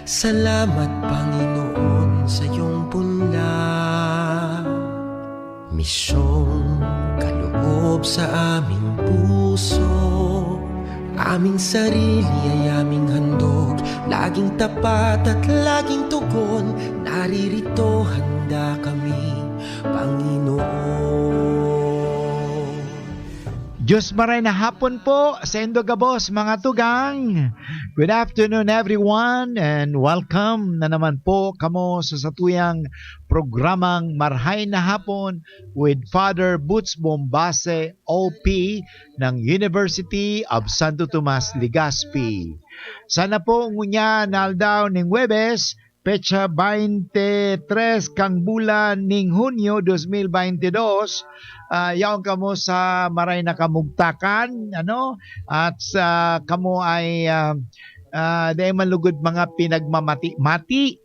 Salamat Panginoon sa iyong punla, misyong kaloob sa aming puso. Aming sarili ay aming handog, laging tapat at laging tugon. Naririto handa kami, Panginoon. Diyos maray na hapon po sa Indogabos mga tugang. Good afternoon everyone and welcome na naman po kamo sa satuyang programang Marhay na Hapon with Father Boots Bombase OP ng University of Santo Tomas, Legazpi. Sana po ngunya naldaw ning Huwebes, pecha 23 kang bulan ning Hunyo 2022. Yaon kamo sa maray na kamugtakan, at sa kamo ay dahil manlugod mga pinagmamati-mati,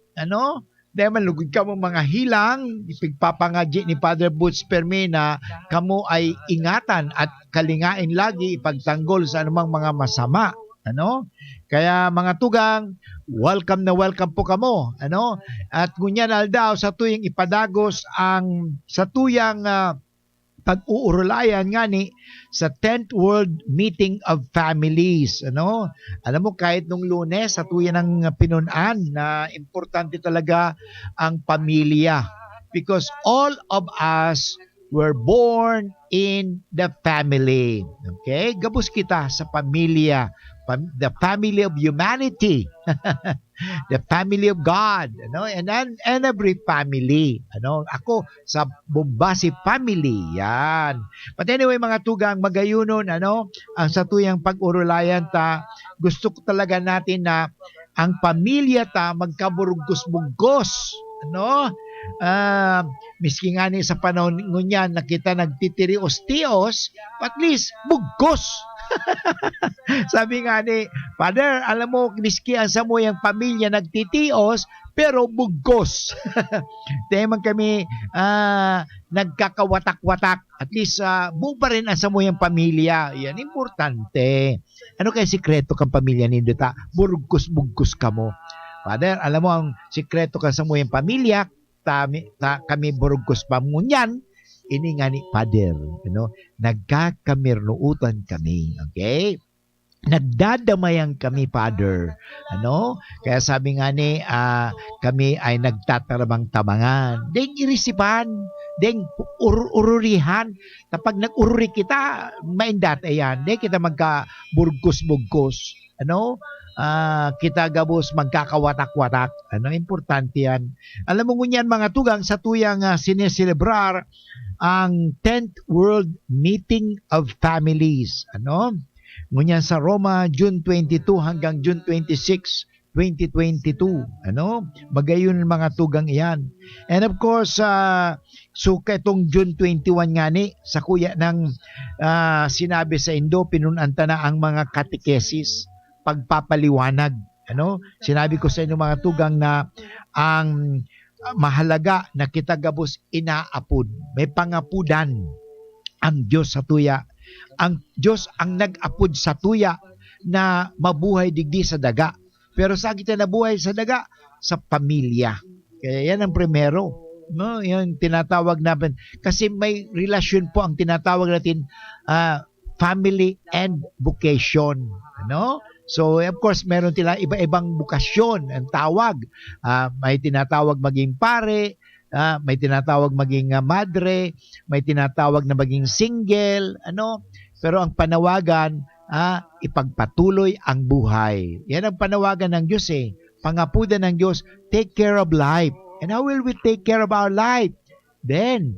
dahil manlugod kamo mga hilang, ipigpapangadji ni Father Boots Perme na kamo ay ingatan at kalingain lagi ipagtanggol sa anumang mga masama. Kaya mga tugang, welcome na welcome po kamo, at ngunyan aldaw sa tuyang ipadagos ang sa tuyang pag-uurulayan ngani sa 10th World Meeting of Families. Alam mo, kahit nung Lunes, sa tuyan ng pinunan na importante talaga ang pamilya. Because all of us were born in the family. Okay? Gabos kita sa pamilya. The family of humanity. The family of God, and every family, ako sa Bombasi family, yan. But anyway, mga tugang, magayunon, ang satuyang pag-urulayan ta, gusto ko talaga natin na ang pamilya ta magkaburugos-bugos, miski nga ni sa panahon ngunyan nakita nagtitirios-tios, at least bugos. Sabi nga ni Father, alam mo, miski ang samoyang pamilya nagtitios, pero bugos. Dahil man kami nagkakawatak-watak, at least buo pa rin ang samoyang pamilya. Yan, importante. Ano kaya sikreto kang pamilya ninyo ta? Burgos-bugos ka mo. Father, alam mo ang sikreto kang samoyang pamilya, kami burgos pa mo yan. Ini nga ni Father, nagkakamirnuutan kami, okay? Nagdadamayan kami, Father, Kaya sabi nga ni, kami ay nagtatarabang-tabangan. Deng irisipan, deng ururihan. Kapag nag-ururi kita, maindat ayan. Deng kita magka-burgos-bugos, kita gabos magkakawatak-watak. Importante yan. Alam mo ngunyan mga tugang, sa tuyang sineselebrar ang 10th World Meeting of Families. Ngunyan sa Roma, June 22 hanggang June 26, 2022. Magayon mga tugang iyan. And of course, so itong June 21 nga ni, sa kuya ng sinabi sa Indo, pinunanta na ang mga katekesis, pagpapaliwanag. Sinabi ko sa inyo mga tugang na ang mahalaga na kita gabos inaapod. May pangapudan ang Diyos sa tuya. Ang Diyos ang nag-apod sa tuya na mabuhay digdi sa daga. Pero sa kita nabuhay sa daga? Sa pamilya. Kaya yan ang primero. Yan tinatawag natin. Kasi may relasyon po ang tinatawag natin family and vocation. So, of course, meron tila iba-ibang bukasyon ang tawag. May tinatawag maging pare, may tinatawag maging madre, may tinatawag na maging single, Pero ang panawagan, ipagpatuloy ang buhay. Yan ang panawagan ng Diyos Pangapudan ng Diyos, take care of life. And how will we take care of our life? Then,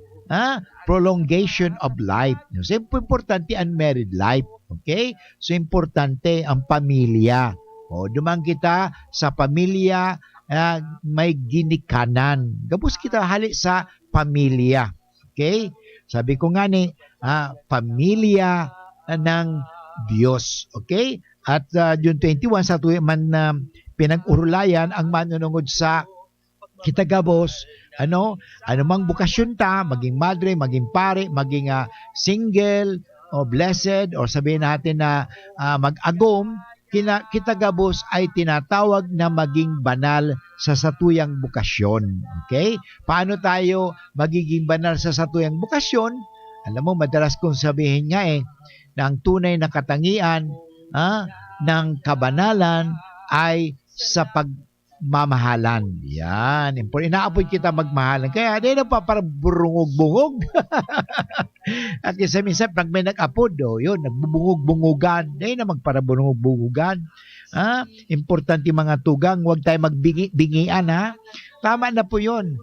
prolongation of life. So, importante ang married life. Okay? So, importante ang pamilya. Dumang kita sa pamilya, may ginikanan. Gabos kita hali sa pamilya. Okay? Sabi ko nga ni, pamilya ng Diyos. Okay? At June 21, sa tuwing man pinag-urulayan ang manunungod sa kitagabos, anumang bukasyon ta, maging madre, maging pare, maging single, o blessed, or sabihin natin na mag-agom, kita gabos ay tinatawag na maging banal sa satuyang bukasyon. Okay? Paano tayo magiging banal sa satuyang bukasyon? Alam mo, madalas kong sabihin nga na ang tunay na katangian ng kabanalan ay sa pagmamahalan. Yan. Inaapoy kita magmahalan. Kaya di na pa parang burungog-bungog. At isa minsan, pag may nag-apod, yun, nagbubungog-bungugan. Di na magparabungog-bungugan. Importante mga tugang, huwag tayo magbingian. Tama na po yun.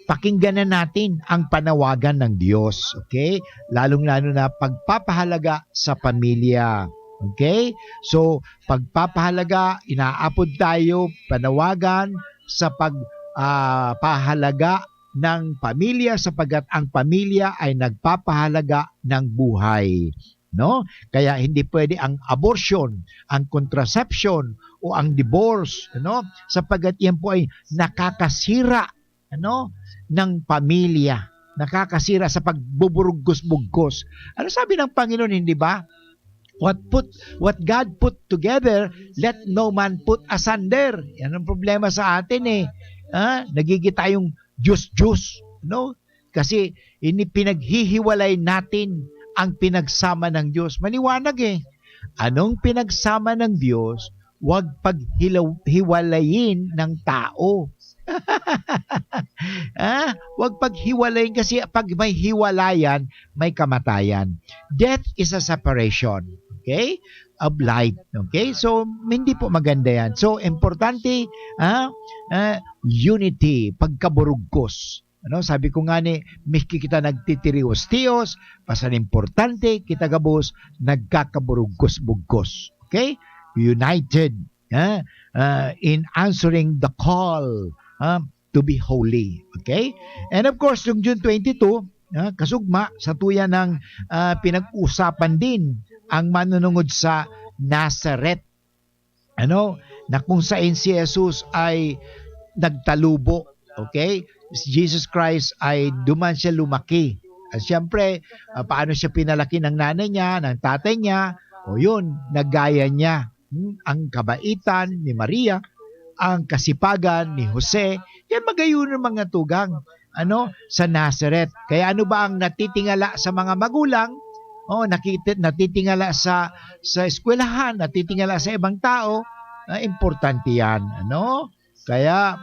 Pakinggan na natin ang panawagan ng Diyos. Okay? Lalong-lalo na pagpapahalaga sa pamilya. Okay? So, pagpapahalaga, inaapod tayo, panawagan sa pagpahalaga ng pamilya sapagkat ang pamilya ay nagpapahalaga ng buhay. No? Kaya hindi pwede ang abortion, ang contraception, o ang divorce, sapagkat yan po ay nakakasira ng pamilya, nakakasira sa pagbuburugos-bugos. Ano sabi ng Panginoon, hindi ba? What God put together, let no man put asunder. Yan ang problema sa atin Nagigit tayong Diyos, Kasi pinaghihiwalay natin ang pinagsama ng Diyos. Maliwanag Anong pinagsama ng Diyos, huwag paghiwalayin ng tao. Huwag paghiwalayin kasi pag may hiwalayan, may kamatayan. Death is a separation, okay, of life. Okay? So, hindi po maganda yan. So, importante, unity, pagkaburugkos. Sabi ko nga miski kita nagtitirios-tios, pasan importante, kita gabos, nagkakaburugkos-bugkos. Okay? United in answering the call to be holy. Okay? And of course, yung June 22, kasugma, sa tuya ng pinag-usapan din ang manunungod sa Nazareth. Na kung saan si Jesus ay nagtalubo. Okay? Jesus Christ ay duman siya lumaki. At siyempre, paano siya pinalaki ng nanay niya, ng tatay niya, o yun, nagaya niya ang kabaitan ni Maria, ang kasipagan ni Jose. Yan magayon ng mga tugang sa Nazareth. Kaya ano ba ang natitingala sa mga magulang? Natitingala sa eskwelahan, natitingala sa ibang tao. Importante yan. Kaya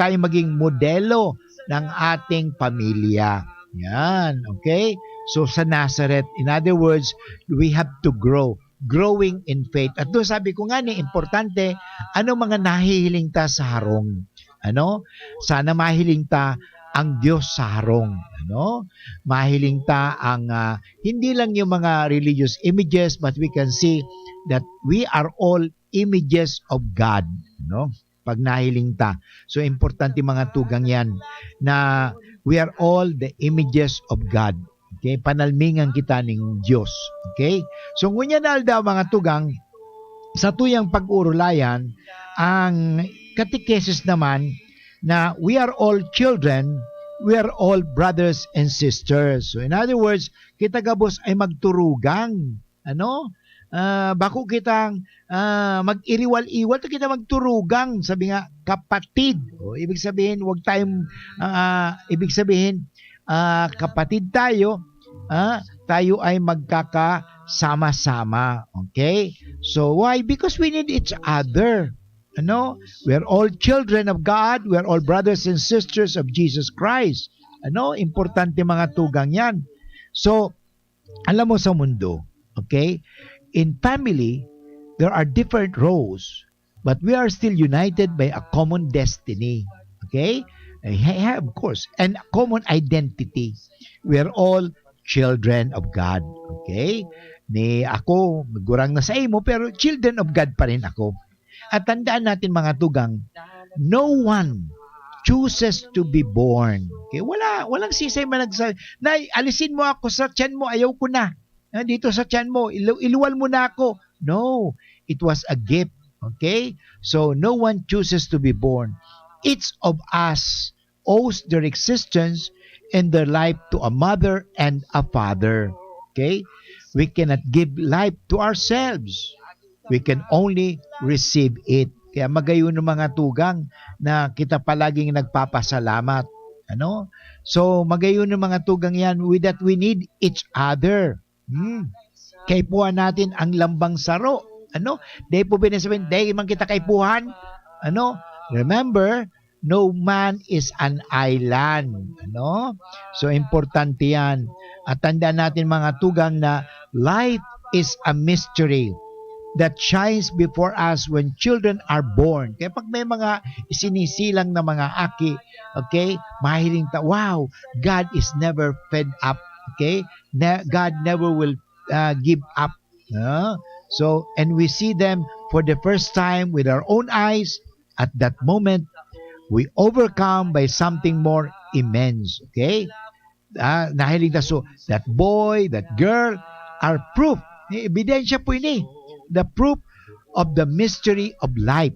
tayo maging modelo ng ating pamilya. Yan. Okay? So sa Nazareth, in other words, we have to growing in faith. At doon sabi ko nga importante, mga nahihiling ta sa harong? Sana mahiling ta ang Diyos sa harong. Mahiling ta ang hindi lang yung mga religious images, but we can see that we are all images of God. Pag nahiling ta. So, importante mga tugang yan na we are all the images of God. Okay? Panalmingan kita ng Diyos. Okay? So, ngunya na daw mga tugang, sa tuyang pag-urulayan, ang catechesis naman na we are all children, we are all brothers and sisters. So, in other words, kita gabos ay magturugang. Bako kitang mag-iriwal-iwal, kita magturugang, sabi nga, kapatid. Ibig sabihin, kapatid tayo, tayo ay magkakasama-sama. Okay? So, why? Because we need each other. We are all children of God, we are all brothers and sisters of Jesus Christ. Importante mga tugang yan. So, alam mo sa mundo, okay? In family, there are different roles, but we are still united by a common destiny. Okay? Of course, and a common identity. We are all children of God. Okay? Ako, gurang na sa imo, pero children of God pa rin ako. At tandaan natin mga tugang, no one chooses to be born. Okay? Walang sisay man nagsabi, Nay, alisin mo ako sa tiyan mo, ayaw ko na. Dito sa tiyan mo, iluwal mo na ako. No, it was a gift. Okay? So, no one chooses to be born. Each of us owes their existence and their life to a mother and a father. Okay? We cannot give life to ourselves. we can only receive it. Kaya magayon ng mga tugang na kita palaging nagpapasalamat. Ano? So, magayon ng mga tugang yan with that we need each other. Kaipuhan natin ang lambang saro. Ano? Dahil po binasabihin, dahil man kita kaipuhan. Ano? Remember, no man is an island. Ano? So, importante yan. At tandaan natin mga tugang na life is a mystery that shines before us when children are born. Kaya pag may mga sinisilang na mga aki, okay, mahiling wow, God is never fed up. Okay? God never will give up. So, and we see them for the first time with our own eyes. At that moment, we overcome by something more immense. Okay? Nahiling na so, that boy, that girl, are proof. Ebidensya po ini. The proof of the mystery of life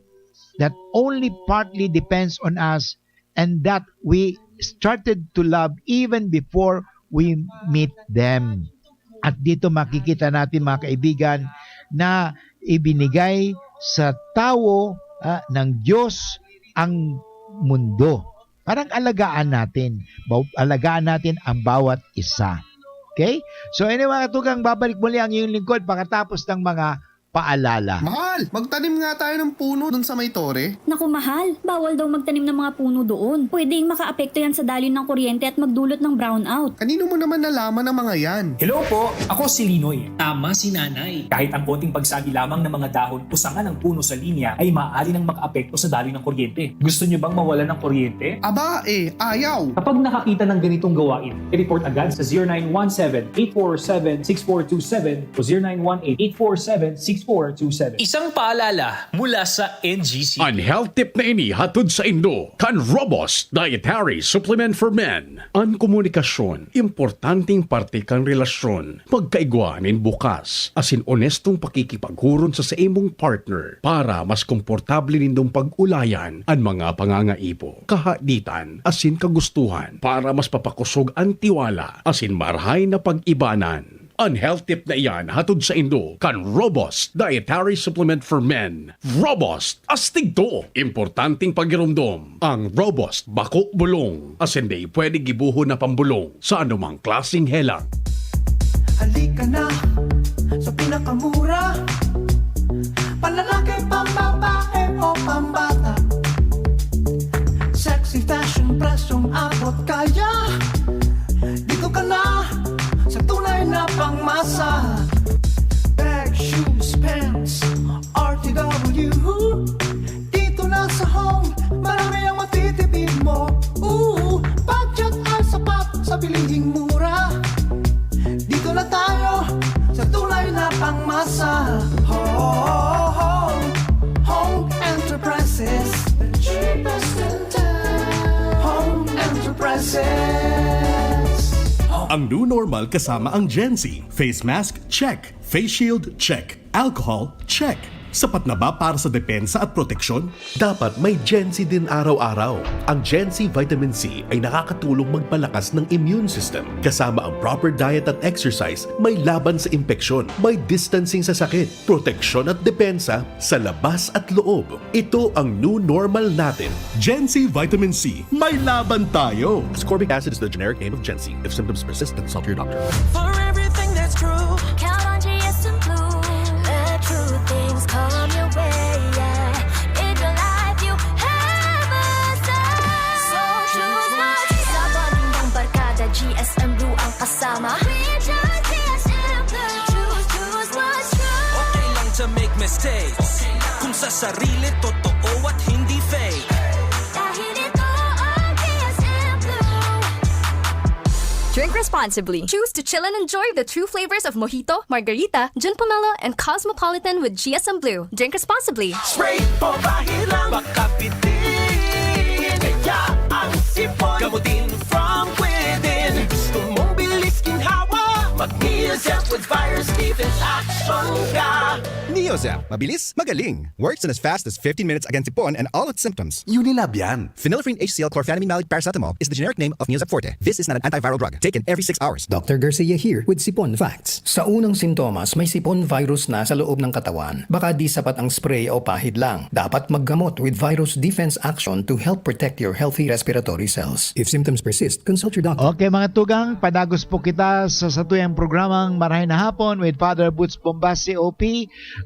that only partly depends on us and that we started to love even before we meet them. At dito makikita natin mga kaibigan na ibinigay sa tao ng Diyos ang mundo. Parang alagaan natin ang bawat isa. Okay? So anyway mga tugang, babalik muli ang iyong lingkod pagkatapos ng mga paalala. Mahal, magtanim nga tayo ng puno dun sa may tore. Naku mahal, bawal daw magtanim ng mga puno doon. Pwedeng makaapekto yan sa daloy ng kuryente at magdulot ng brownout. Kanino mo naman nalaman ang mga yan? Hello po, ako si Linoy. Tama si Nanay. Kahit ang konting pagsagi lamang ng mga dahon o sanga ng puno sa linya ay maaari nang makaapekto sa daloy ng kuryente. Gusto niyo bang mawalan ng kuryente? Aba ayaw. Kapag nakakita ng ganitong gawain, i-report agad sa 0917-847-6427 o 0918-847-6427. Isang paalala mula sa NGC. Ang health tip na ini hatod sa Indo, Can Robust Dietary Supplement for Men. Ang komunikasyon, importanteng parte kang relasyon. Pagkaigwanin bukas, asin honestong pakikipaghuron sa imong partner para mas komportable nindong pag-ulayan ang mga pangangaipo, kahaditan, asin kagustuhan para mas papakusog ang tiwala, asin marhay na pag-ibanan. Ang health tip na iyan hatod sa Indo, Can Robust Dietary Supplement for Men. Robust, astig to. Importanteng pagirumdom. Ang Robust, bako bulong. As hindi pwede gibuho na pambulong sa anumang klaseng helang. Halika na sa pinakamura, panlalaki, pambabae o pambata. Sexy fashion, presyong abot kaya. Dito ka na sa tunay na pangmasa. Bag, shoes, pants, RTW. Dito na sa home, marami ang matitipid mo. Budget ay sapat sa bilihing mura. Dito na tayo sa tunay na pangmasa. Home Enterprises, the cheapest in town. Home Enterprises. Ang new normal kasama ang Gen Z. Face mask, check. Face shield, check. Alcohol, check. Sapat na ba para sa depensa at proteksyon? Dapat may Gen Z din araw-araw. Ang Gen Z Vitamin C ay nakakatulong magpalakas ng immune system. Kasama ang proper diet at exercise, may laban sa impeksyon, may distancing sa sakit, proteksyon at depensa sa labas at loob. Ito ang new normal natin. Gen Z Vitamin C, may laban tayo! Ascorbic acid is the generic name of Gen Z. If symptoms persist, consult your doctor. For everything that's true, count on GSM Blue. Let true things come your way, yeah. In your life you have a say. So choose what sa banding barkada, GSM Blue ang kasama. We just GSM Blue. Choose what's true. Okay lang to make mistakes. Kung sa sarili totoo at hindi fake. Dahil ito ang GSM Blue. Drink responsibly. Choose to chill and enjoy the true flavors of Mojito, Margarita, Gin Pomelo, and Cosmopolitan with GSM Blue. Drink responsibly. straight for bahid lang. Baka bitin, kaya ang sipon. Gamutin from within. Gusto mong bilis ginhawa, mag-Neosep with Virus defense action ka. Neozep, mabilis, magaling. Works in as fast as 15 minutes against Ipon and all its symptoms. Unilab yan. Phenylephrine HCl chlorphenamine maleate paracetamol is the generic name of Neozep Forte. This is not an antiviral drug. Taken every 6 hours. Dr. Garcia here with Sipon Facts. Sa unang sintomas, may sipon virus na sa loob ng katawan. Baka di sapat ang spray o pahid lang. Dapat maggamot with Virus Defense Action to help protect your healthy respiratory cells. If symptoms persist, consult your doctor. Okay mga tugang, padagos po kita sa tuyang programang Marahin na Hapon with Father Boots Bombasi OP.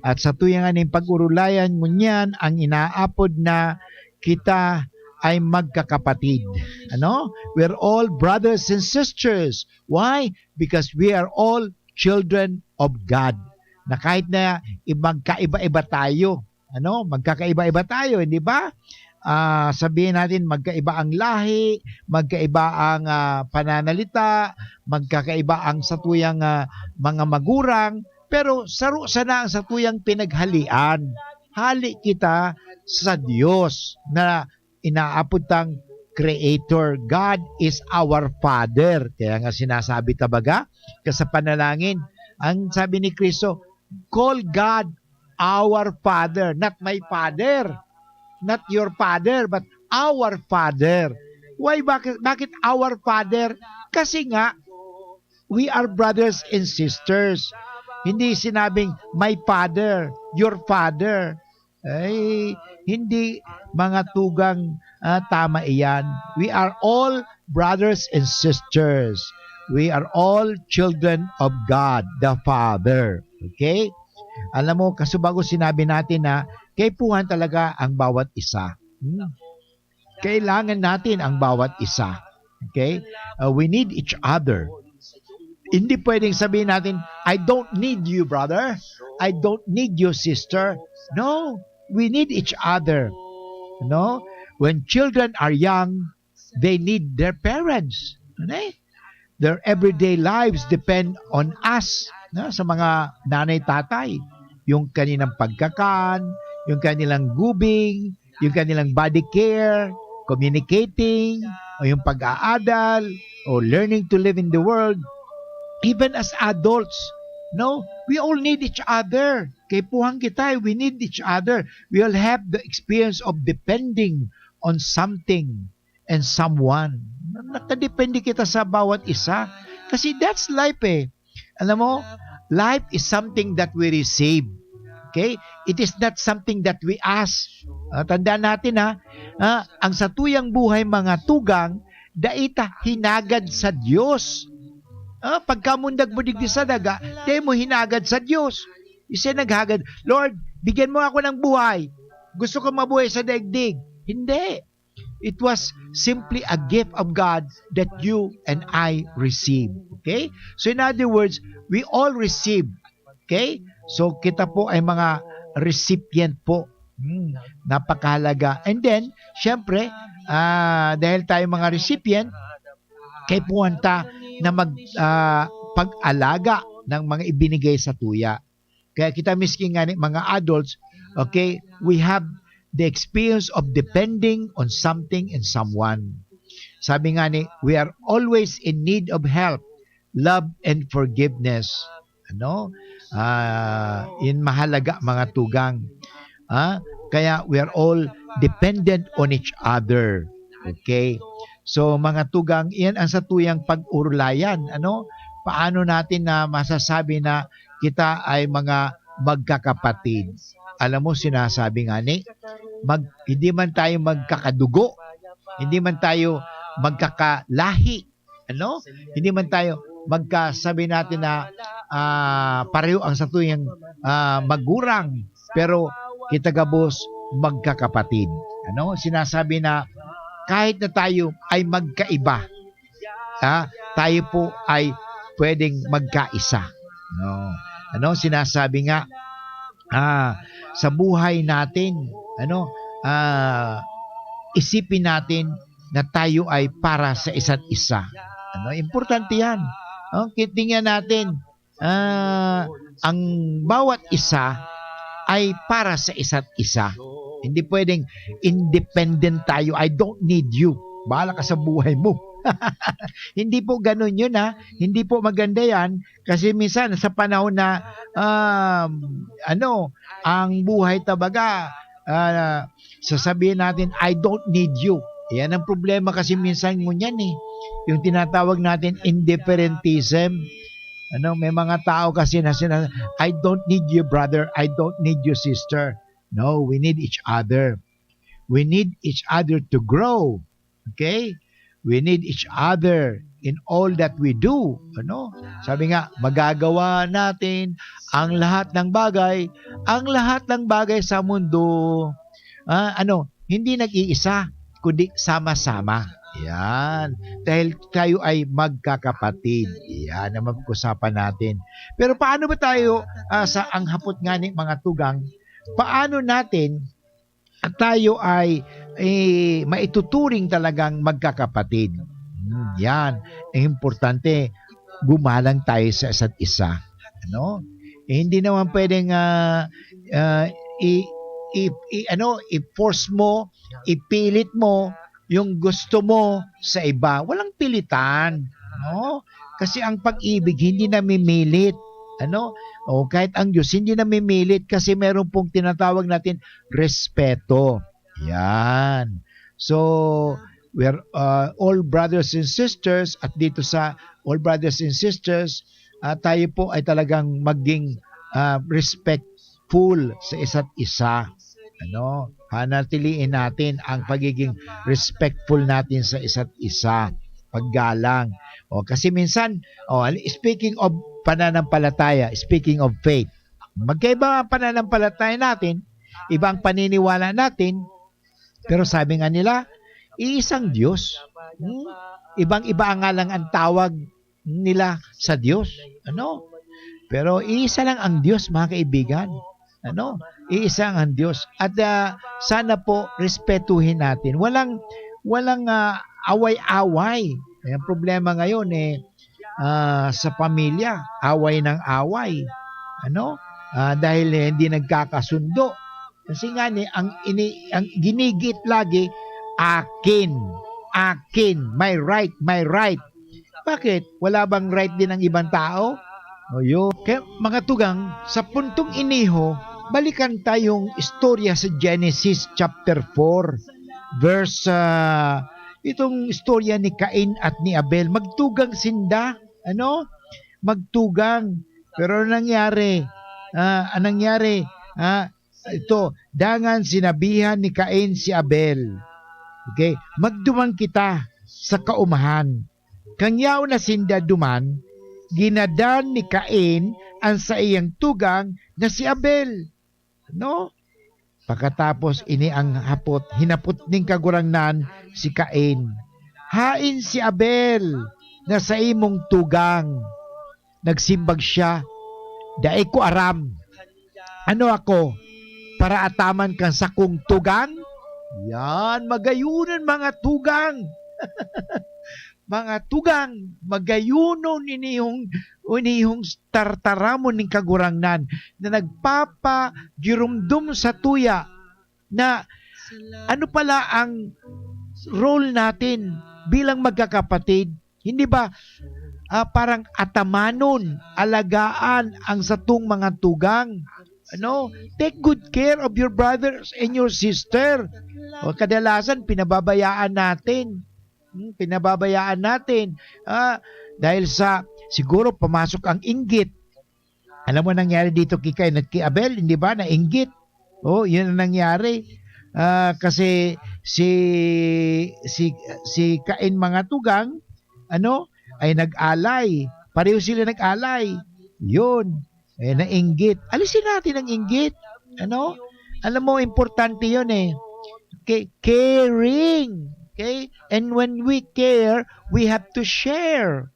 At sa tuyang aning pag-urulayan ngunyan, ang inaapod na kita ay magkakapatid. Ano? We're all brothers and sisters. Why? Because we are all children of God. Na kahit na magkaiba-iba tayo, ano? Magkakaiba-iba tayo, hindi ba? Sabihin natin magkaiba ang lahi, magkaiba ang pananalita, magkakaiba ang satuyang mga magurang, pero sana ang satuyang pinaghalian. Hali kita sa Diyos na inaapod tang Creator. God is our Father. Kaya nga sinasabi tabaga sa panalangin, ang sabi ni Kristo, call God our Father, not my Father, not your Father, but our Father. Why? Bakit our Father? Kasi nga, we are brothers and sisters. Hindi sinabing my Father, your Father. Ay, hindi mga tugang tama iyan. We are all brothers and sisters. We are all children of God, the Father. Okay? Alam mo, kasubago sinabi natin na kaipuhan talaga ang bawat isa. Kailangan natin ang bawat isa. Okay? We need each other. Hindi pwedeng sabihin natin, I don't need you, brother. I don't need you, sister. No, we need each other. No? When children are young, they need their parents. Okay? Their everyday lives depend on us. No? Sa mga nanay-tatay. Yung kanilang pagkakan, yung kanilang gubing, yung kanilang body care, communicating, o yung pag-aadal, o learning to live in the world. Even as adults, no, we all need each other. Kaipuhan kita, we need each other. We all have the experience of depending on something and someone. Nakadepende kita sa bawat isa. Kasi that's life eh. Alam mo, life is something that we receive. Okay? It is not something that we ask. Tandaan natin ang satuyang buhay mga tugang, daita hinagad sa Diyos. Pagkamundag mo digdi sa daga, di mo hinagad sa Diyos. Isa naghagad, Lord, bigyan mo ako ng buhay. Gusto ko mabuhay sa daigdig. Hindi. It was simply a gift of God that you and I receive. Okay? So in other words, we all receive. Okay? So kita po ay mga recipient po. Napakahalaga. And then, syempre, dahil tayo mga recipient, kay puwanta na pag-alaga ng mga ibinigay sa tuya. Kaya kita miskin nga mga adults, okay, we have the experience of depending on something and someone. Sabi nga we are always in need of help, love, and forgiveness. Ano? In mahalaga mga tugang. Kaya we are all dependent on each other. Okay? So mga tugang, iyan ang satuyang pag-urulayan. Ano? Paano natin na masasabi na kita ay mga magkakapatid? Alam mo, sinasabi nga hindi man tayo magkakadugo, hindi man tayo magkakalahi, ano? Hindi man tayo magkasabi natin na pareho ang satuyang magurang, pero kita gabos magkakapatid. Ano? Sinasabi na kahit na tayo ay magkaiba, tayo po ay pwedeng magkaisa. Ano? Sinasabi nga sa buhay natin, isipin natin na tayo ay para sa isa't isa. Ano? Importante yan. Tingnan natin, ang bawat isa ay para sa isa't isa. Hindi pwedeng independent tayo. I don't need you. Bahala ka sa buhay mo. Hindi po ganun yun ha. Hindi po maganda yan kasi minsan sa panahon na ang buhay talaga sasabihin natin I don't need you. Yan ang problema kasi minsan ngunyan eh. Yung tinatawag natin indifferentism. May mga tao kasi na sinasabi, I don't need you brother, I don't need you sister. No, we need each other. We need each other to grow. Okay? We need each other in all that we do. Sabi nga, magagawa natin ang lahat ng bagay sa mundo. Hindi nag-iisa, kundi sama-sama. Yan. Dahil tayo ay magkakapatid. Yan ang mapag-usapan natin. Pero paano ba tayo, sa ang hapot nga ni mga tugang, paano natin tayo ay maituturing talagang magkakapatid? Yan. Importante, gumalang tayo sa isa't isa. Hindi naman pwedeng i-force mo, ipilit mo yung gusto mo sa iba. Walang pilitan. Kasi ang pag-ibig hindi namimilit. Kahit ang Diyos hindi namimilit kasi meron pong tinatawag natin respeto. Yan. So, we're all brothers and sisters at dito sa all brothers and sisters, tayo po ay talagang maging respectful sa isa't isa. Hanatiliin natin ang pagiging respectful natin sa isa't isa. Paggalang. Kasi minsan, speaking of pananampalataya, speaking of faith, magkaiba ang pananampalataya natin, ibang paniniwala natin, pero sabi nga nila, iisang Diyos. Ibang-iba nga lang ang tawag nila sa Diyos. Pero iisa lang ang Diyos, mga kaibigan. Iisa ang Diyos. At sana po respetuhin natin. Walang away-away. Ang problema ngayon sa pamilya, away ng away. Dahil hindi nagkakasundo. Kasi nga ang ginigit lagi, akin, my right. Bakit? Wala bang right din ng ibang tao? Kaya mga tugang, sa puntong iniho, balikan tayong istorya sa Genesis chapter 4, verse itong istorya ni Cain at ni Abel. Magtugang sinda, magtugang. Pero anong nangyari? Ito, dangan sinabihan ni Cain si Abel. Okay, magduman kita sa kaumahan. Kangyaw na sinda duman, ginadan ni Cain ang sa iyang tugang na si Abel. Pagkatapos ini ang hapot, hinapot ning kagurangnan si Cain. Hain si Abel na sa imong tugang. Nagsimbag siya, daay ko aram. Ako? Para ataman kang sakong tugang? Yan, magayunan mga tugang. Mga tugang, magayunon inihong tartaramon ning kagurangnan na nagpapagirumdum sa tuya na ano pala ang role natin bilang magkakapatid. Hindi ba parang atamanon, alagaan ang satong mga tugang? Take good care of your brothers and your sister. Kadalasan pinababayaan natin. Dahil sa siguro pumasok ang inggit. Alam mo nangyari dito kay Cain at kay Abel, hindi ba? Nainggit. Yun ang nangyari. Kasi si Cain mga tugang ay nag-alay. Pareho sila nag-alay. Yun. Nainggit. Alisin natin ang inggit. Alam mo, importante yun caring. Okay? And when we care, we have to share.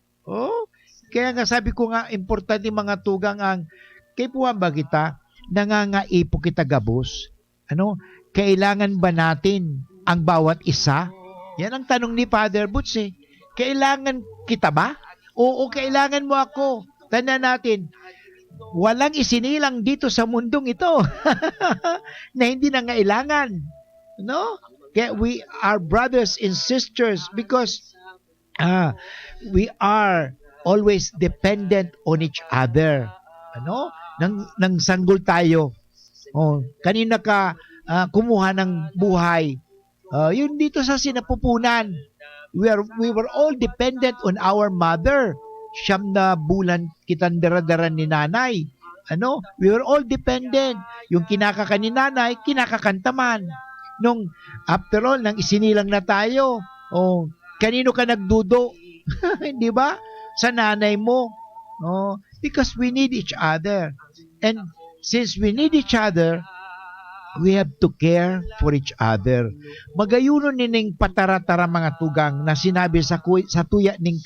Kaya nga sabi ko nga, importante mga tugang ang, kay puwan ba kita, nangangaipo kita gabos? Kailangan ba natin ang bawat isa? Yan ang tanong ni Father Butch Kailangan kita ba? Oo, kailangan mo ako. Tandaan natin, walang isinilang dito sa mundong ito na hindi nangailangan. Kaya we are brothers and sisters because We are always dependent on each other. Ano? Nang sanggol tayo. Kanina ka kumuha ng buhay. Yun dito sa sinapupunan. We were all dependent on our mother. Siyam na bulan kitang daradaran ni nanay. We were all dependent. Yung kinakaka ni nanay, kinakakantaman. Nung after all, nang isinilang na tayo, kanino ka nagdudo? Hindi ba? Sa nanay mo. Because we need each other. And since we need each other, we have to care for each other. Magayuno nining patara-tara mga tugang na sinabi sa tuya ning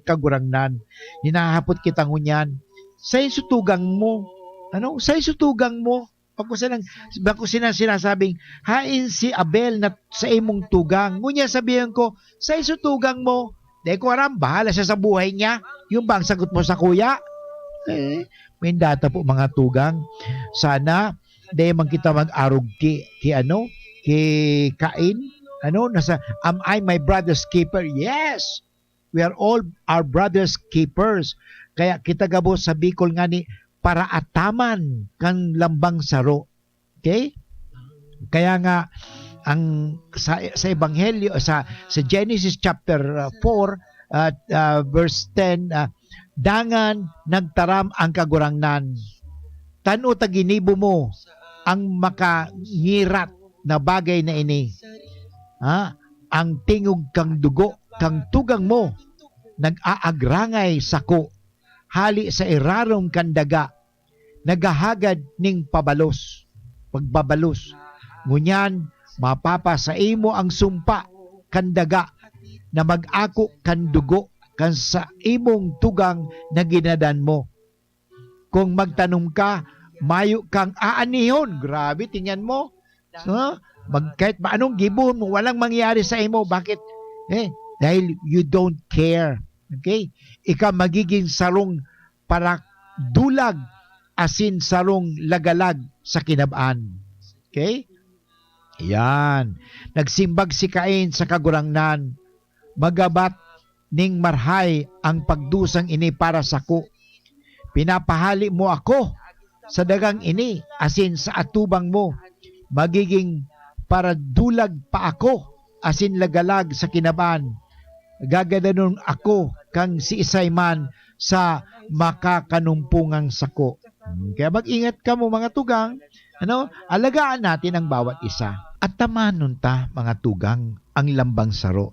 kagurangnan. Hinahapot kita ngunyan. Sa sutugang mo. Sa sutugang mo. Bako sinasabing, hain si Abel na sa imong tugang. Ngunya sabihin ko, sa sutugang mo. Dahil ko aram, bahala siya sa buhay niya. Yung bang sagot mo sa kuya? May data po mga tugang. Sana dahil man kita mag-arog ki Cain, am I my brother's keeper? Yes, we are all our brother's keepers. Kaya kita gabo sa Bicol nga ni para ataman kang lambang saro. Okay? Kaya nga ang sa ebanghelyo sa Genesis chapter 4 verse 10, dangan nagtaram ang kagurangnan. Tano ta ginibo mo ang makangirat na bagay na ini. Ang tingog kang dugo, kang tugang mo, nag-aagrangay sako, hali sa irarom kandaga, nagahagad ning pagbabalos. Ngunyan, mapapa sa imo ang sumpa, kandaga, na mag-ako kan dugo, kan sa imong tugang na ginadan mo. Kung magtanong ka, mayo kang aanihon. Grabe, tingnan mo. Kahit ba anong gibon mo, walang mangyari sa imo. Bakit? Dahil you don't care. Okay? Ika magiging sarong para dulag asin sarong lagalag sa kinabaan. Okay? Yan. Nagsimbag si Cain sa kagurangnan. Magabat ning marhay ang pagdusang ini para sako. Pinapahali mo ako sa dagang ini, asin sa atubang mo. Magiging para dulag pa ako, asin lagalag sa kinaban. Gagadanon ako kang si Isayman sa makakanumpungang sako. Kaya mag-ingat ka mo mga tugang. Alagaan natin ang bawat isa. At tamanon ta mga tugang ang lambang saro.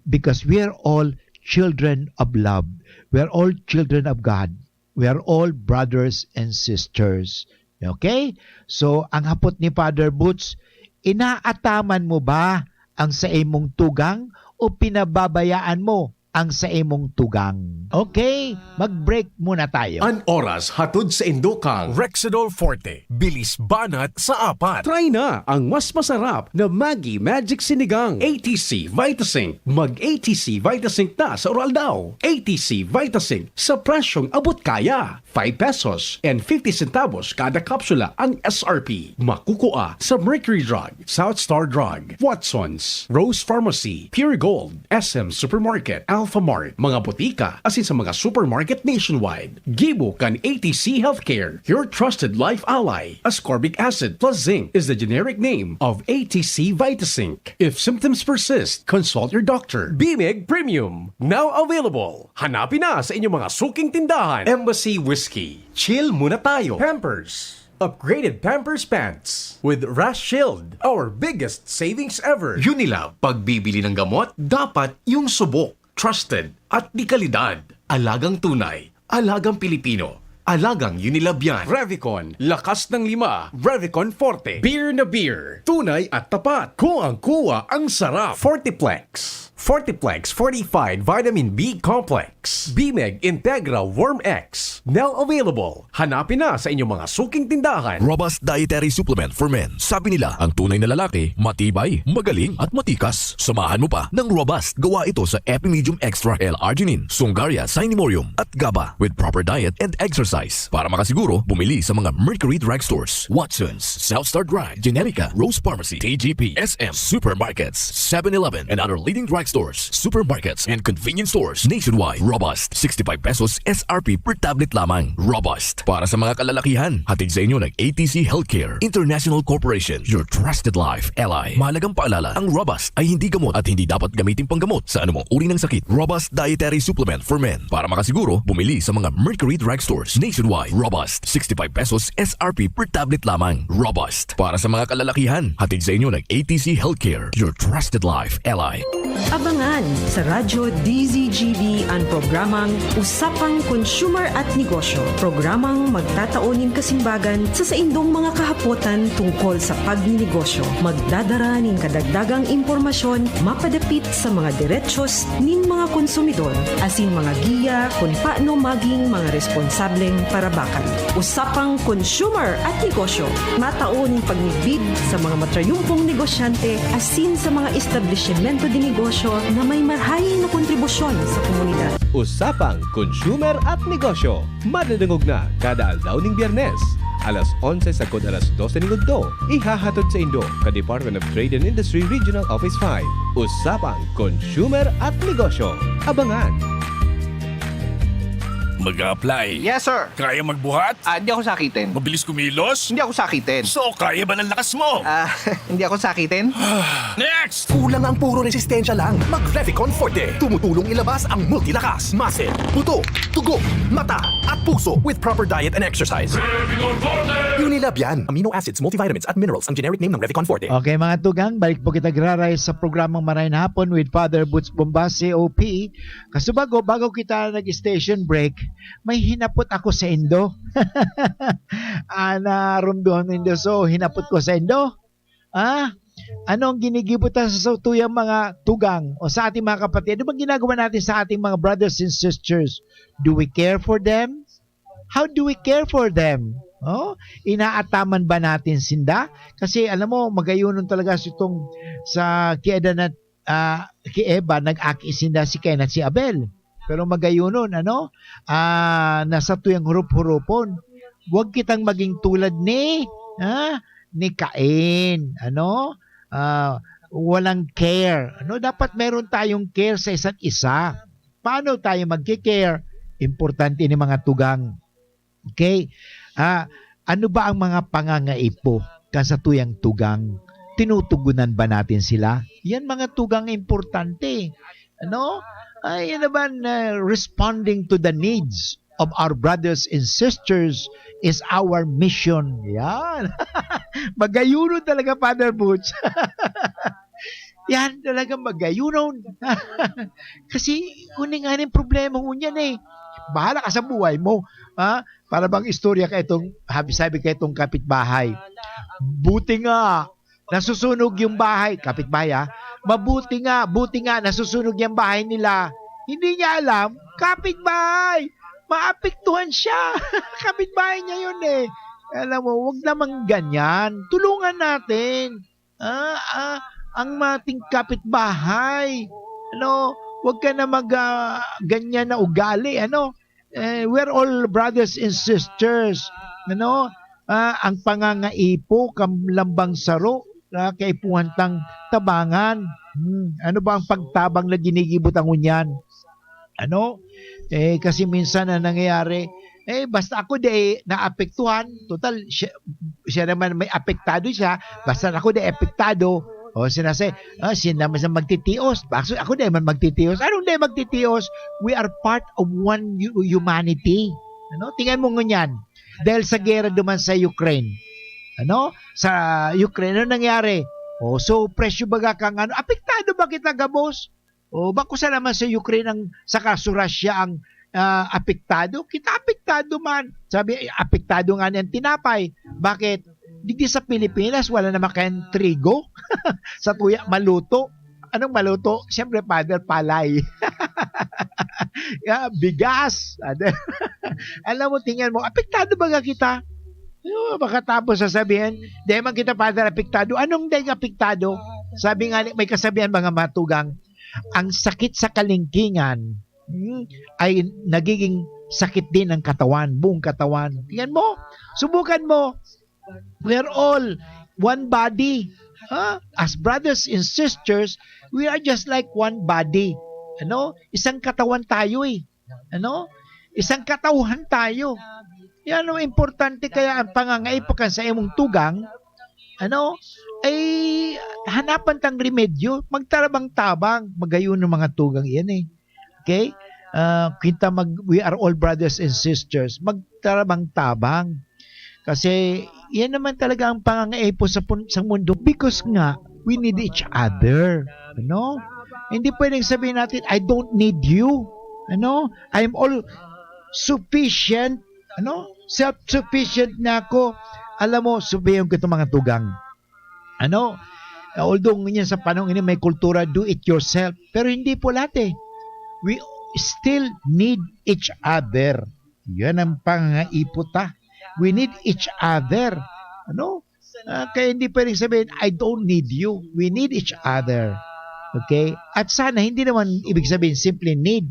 Because we are all children of love. We are all children of God. We are all brothers and sisters. Okay? So, ang hapot ni Father Boots, inaataman mo ba ang sa imong tugang o pinababayaan mo ang sa imong tugang? Okay, mag-break muna tayo. An oras hatod sa Indokang Rexidol Forte, bilis banat sa apat. Try na ang mas masarap na Maggi Magic Sinigang. ATC Vitasync. Mag-ATC Vitasync na sa oral daw. ATC Vitasync sa presyong abot kaya. 5 pesos and 50 centavos kada kapsula ang SRP. Makukuha sa Mercury Drug, South Star Drug, Watson's, Rose Pharmacy, Pure Gold, SM Supermarket, Alphamart, mga botika, asin sa mga supermarket nationwide. Gibo kan ATC Healthcare, your trusted life ally. Ascorbic acid plus zinc is the generic name of ATC Vitasync. If symptoms persist, consult your doctor. Bimig Premium, now available. Hanapin na sa inyong mga suking tindahan. Embassy Whiskey. Chill muna tayo. Pampers. Upgraded Pampers Pants with Rash Shield, our biggest savings ever. Unilab, pagbibili ng gamot, dapat yung subok, trusted at di kalidad. Alagang tunay, alagang Pilipino, alagang Unilab yan. Revicon, lakas ng 5. Revicon Forte, beer na beer. Tunay at tapat. Kuwang-kuwa ang sarap. Fortiplex. Fortiplex Fortified Vitamin B Complex. Bimeg Integra Worm X. Now available. Hanapin na sa inyong mga suking tindahan. Robust Dietary Supplement for Men. Sabi nila, ang tunay na lalaki, matibay, magaling at matikas. Samahan mo pa ng Robust. Gawa ito sa Epimedium Extra L-Arginine, Sungaria Sinimorium at GABA with proper diet and exercise. exercise. Para makasiguro, bumili sa mga Mercury Drugstores, Watson's, Southstar Drug, Generica, Rose Pharmacy, TGP, SM, Supermarkets, 7-Eleven, and other leading drugstores, supermarkets, and convenience stores nationwide. Robust, 65 pesos SRP per tablet lamang. Robust, para sa mga kalalakihan. Hatid sa inyo ng ATC Healthcare International Corporation, your trusted life ally. Mahalagang paalala, ang Robust ay hindi gamot at hindi dapat gamitin panggamot sa anumang uri ng sakit. Robust Dietary Supplement for Men. Para makasiguro, bumili sa mga Mercury Drugstores nationwide. Robust, 65 pesos SRP per tablet lamang. Robust, para sa mga kalalakihan. Hatid sa inyo ng ATC Healthcare, your trusted life ally. Abangan sa Radyo DZGB ang programang Usapang Consumer at Negosyo. Programang magtataonin kasimbagan sa saindong mga kahapotan tungkol sa pagninegosyo. Magdadara nin kadagdagang impormasyon mapadapit sa mga diretsyon nin mga konsumidor asin mga giya kung paano maging mga responsableng parabakan. Usapang Consumer at Negosyo. Mataonin pagnibid sa mga matrayumpong negosyante asin sa mga establishmento di negosyo na may marhaing na kontribusyon sa komunidad. Usapang Consumer at Negosyo. Madadangog na kada aldaw ning Biyernes. Alas 11 sagod alas 12 ning udto. Ihahatod sa Indo ka Department of Trade and Industry Regional Office 5. Usapang Consumer at Negosyo. Abangan! Mag-a-apply. Yes, sir. Kaya magbuhat? Hindi ako sakitin. Mabilis kumilos? Hindi ako sakitin. So, kaya ba ng lakas mo? Hindi ako sakitin. Next! Kulang ang puro resistensya lang. Mag-Revicon Forte. Tumutulong ilabas ang multilakas, muscle, buto, tugo, mata, at puso with proper diet and exercise. Revicon Forte! Unilab yan. Amino acids, multivitamins, at minerals ang generic name ng Revicon Forte. Okay mga tugang, balik po kita graray sa programang Marayang Hapon with Father Boots Bombase OP. Kasubago, bago kita nag-station break, may hinapot ako sa Indo. Narumduhan Indo. So, hinapot ko sa Indo. Ano ang ginigibutan sa tuyang mga tugang o sa ating mga kapatid? Ano bang ginagawa natin sa ating mga brothers and sisters? Do we care for them? How do we care for them? Inaataman ba natin sinda? Kasi alam mo, magayunon talaga sa kieda na kieba, nag-aki sinda si Cain at si Abel. Pero magayunon, nasa tuyang hurup-hurupon. Huwag kitang maging tulad ni Cain. Walang care. Dapat meron tayong care sa isa't isa. Paano tayo magki-care? Importante ni mga tugang. Okay? Ano ba ang mga pangangaipo sa tuyang tugang? Tinutugunan ba natin sila? Yan mga tugang importante. Yan naman, responding to the needs of our brothers and sisters is our mission. Yan. Magayunon talaga, Father Butch. Yan talaga magayunon. Kasi kuning nga yung problema mo niyan Bahala ka sa buhay mo. Para bang istorya ka itong, sabi ka itong kapitbahay. Buti nga, nasusunog yung bahay. Kapitbahay buti nga, nasusunog yung bahay nila. Hindi niya alam, kapitbahay, maapektuhan siya. Kapitbahay niya yun Alam mo, wag namang ganyan. Tulungan natin. Ang mating kapitbahay. Wag ka na ganyan na ugali. We're all brothers and sisters. Ang pangangaipo, kamlambang saro, kaipuhan tang tabangan. Ano ba ang pagtabang na ginigibot ang unyan? Kasi minsan na nangyayari, basta ako naapektuhan, total, siya naman may apektado siya, basta ako apektado, sinasay, siya naman magtitios, bakit ako naman magtitios? Anong magtitios? We are part of one humanity. Tingnan mo ngunyan, dahil sa gera duman sa Ukraine, sa Ukraine, ano nangyari? So presyo baga kang apektado ba kita gabos? Bako sa naman sa Ukraine saka sa Russia ang apektado? Kita apektado man. Sabi, apektado nga niyang tinapay. Bakit? Dito sa Pilipinas, wala naman kayang trigo. Sa tuya, maluto. Anong maluto? Siyempre, Father, palay. Bigas. Alam mo, tingnan mo, apektado ba kita? Baka tapos sasabihin, di man kita, Father, apektado. Anong di apektado? Sabi nga, may kasabihan mga matugang, ang sakit sa kalingkingan ay nagiging sakit din ang katawan, buong katawan. Tingnan mo, subukan mo. We are all one body. As brothers and sisters, we are just like one body. Isang katawan tayo eh. Isang katauhan tayo. Yan ang importante, kaya ang pangangaipakan sa imong tugang, ay hanapan tang remedyo, magtarabang-tabang, magayon ng mga tugang yan eh. Okay? We are all brothers and sisters, magtarabang-tabang. Kasi yan naman talaga ang pangangaipo sa mundo, because nga, we need each other. Hindi pwedeng sabihin natin, I don't need you. I'm all sufficient. Self-sufficient na ako. Alam mo, sabihin ko itong mga tugang. Although ganyan sa panahon ini may kultura, do it yourself. Pero hindi po lahat eh. We still need each other. Yan ang pangaipota. We need each other. Kaya hindi pwedeng sabihin, I don't need you. We need each other. Okay? At sana, hindi naman ibig sabihin simply need.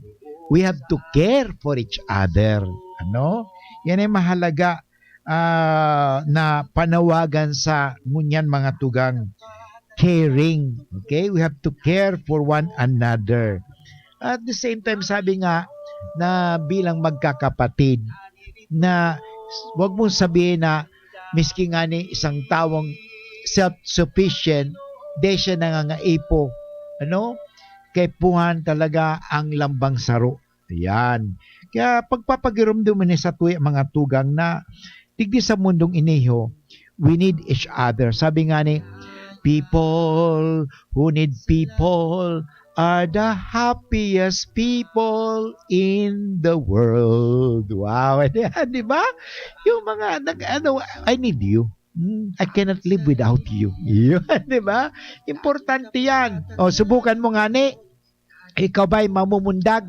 We have to care for each other. Yan ay mahalaga na panawagan sa ngunyan mga tugang. Caring. Okay? We have to care for one another. At the same time, sabi nga na bilang magkakapatid, na wag mong sabihin na miski nga ni isang tawang self-sufficient, di siya nangangaipo. Kay puhan talaga ang lambang saro. Ayan. Kaya pagpapagiramdam ni sa tuwi mga tugang na digdi sa mundong iniho, we need each other. Sabi nga ni, people who need people are the happiest people in the world. Wow. Di ba? Yung mga, I need you. I cannot live without you. Yun, di ba? Importante yan. Subukan mo nga ni, ikaw ba'y mamumundag?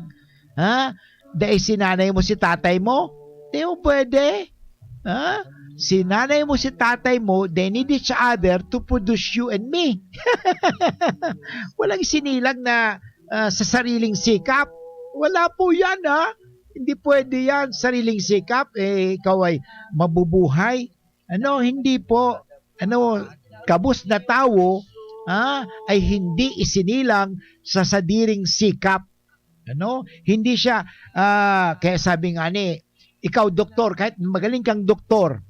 Dahil sinanay mo si tatay mo? Di mo pwede. Sinanay mo si tatay mo, they need each other to produce you and me. Walang sinilang na sa sariling sikap. Wala po yan, Hindi pwede yan. Sariling sikap, ikaw ay mabubuhay. Hindi po. Kabus na tao, ay hindi isinilang sa sadiring sikap. Hindi siya, kaya sabi nga ni, ikaw doktor, kahit magaling kang doktor,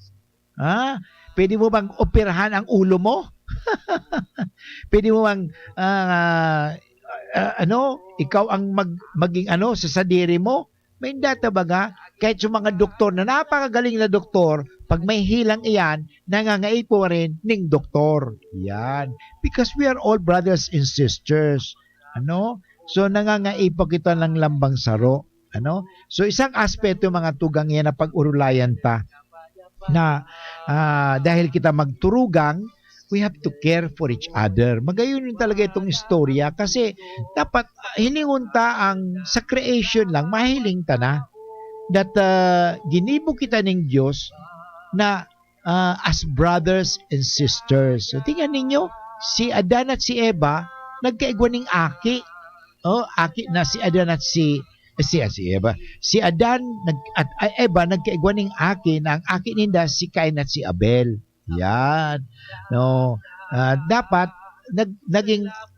pwede mo bang operahan ang ulo mo? Pwede mo bang, ikaw ang maging sa sadiri mo? May data baga, kahit yung mga doktor na napakagaling na doktor, pag may hilang iyan, nangangaipo rin ng doktor. Yan. Because we are all brothers and sisters. So, nangangaipo kita ng lambang saro. So, isang aspeto mga tugang yan na pag-urulayan ta na dahil kita magturugang, we have to care for each other. Magayon yun talaga itong istorya kasi dapat hiningon ta ang sa creation lang, mahiling ta na that ginibo kita ng Diyos na as brothers and sisters. So, tingnan ninyo, si Adan at si Eva, nagkaigwan ng aki. Aki na si Adan at si Eva. Si Adan at Eva nagkaigwan ng aki na ang aki ninda si Cain at si Abel. Yan. Dapat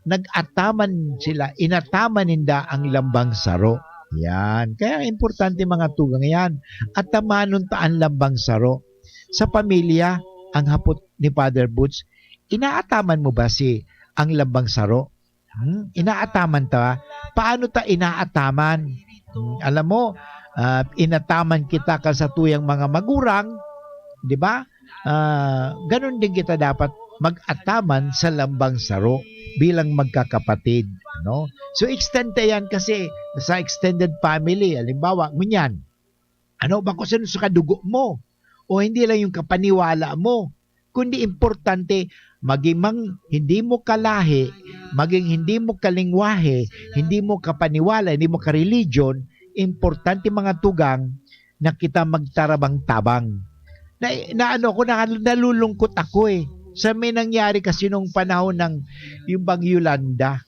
nag-ataman sila, inataman ninda ang lambang saro. Yan. Kaya importante mga tugang yan. Atamanon ta ang lambang saro. Sa pamilya, ang hapot ni Father Butch, inaataman mo ba ang lambang saro? Inaataman ta. Paano ta inaataman? Alam mo, inataman kita sa tuyang mga magurang, di ba? Ganon din kita dapat mag-ataman sa lambang saro bilang magkakapatid. So, extend yan kasi sa extended family. Halimbawa, ngunyan, ba kung sino sa kadugo mo? O hindi lang yung kapaniwala mo, kundi importante, maging hindi mo kalahi, maging hindi mo kalingwahe, hindi mo kapaniwala, hindi mo ka-religion, importante mga tugang na kita magtarabang-tabang. Nalulungkot ako sa may nangyari kasi nung panahon ng yung Bagyo Yolanda.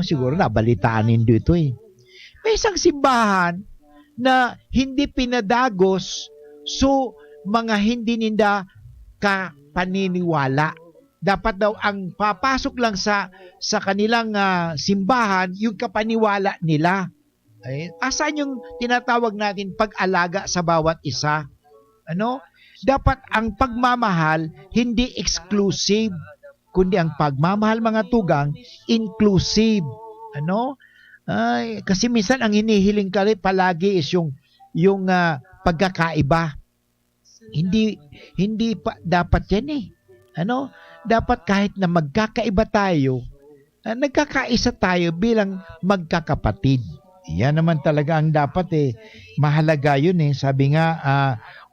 Siguro nabalitaan din dito May isang simbahan na hindi pinadagos so mga hindi ninda kapaniniwala. Dapat daw ang papasok lang sa kanilang simbahan yung kapaniwala nila. Asan yung tinatawag natin pag-alaga sa bawat isa? Dapat ang pagmamahal hindi exclusive, kundi ang pagmamahal mga tugang inclusive. Kasi minsan ang hinihiling ka rin palagi is yung pagkakaiba. Hindi pa dapat yan eh. Dapat kahit na magkakaiba tayo, nagkakaisa tayo bilang magkakapatid. Yan naman talaga ang dapat eh. Mahalaga yun eh. Sabi nga,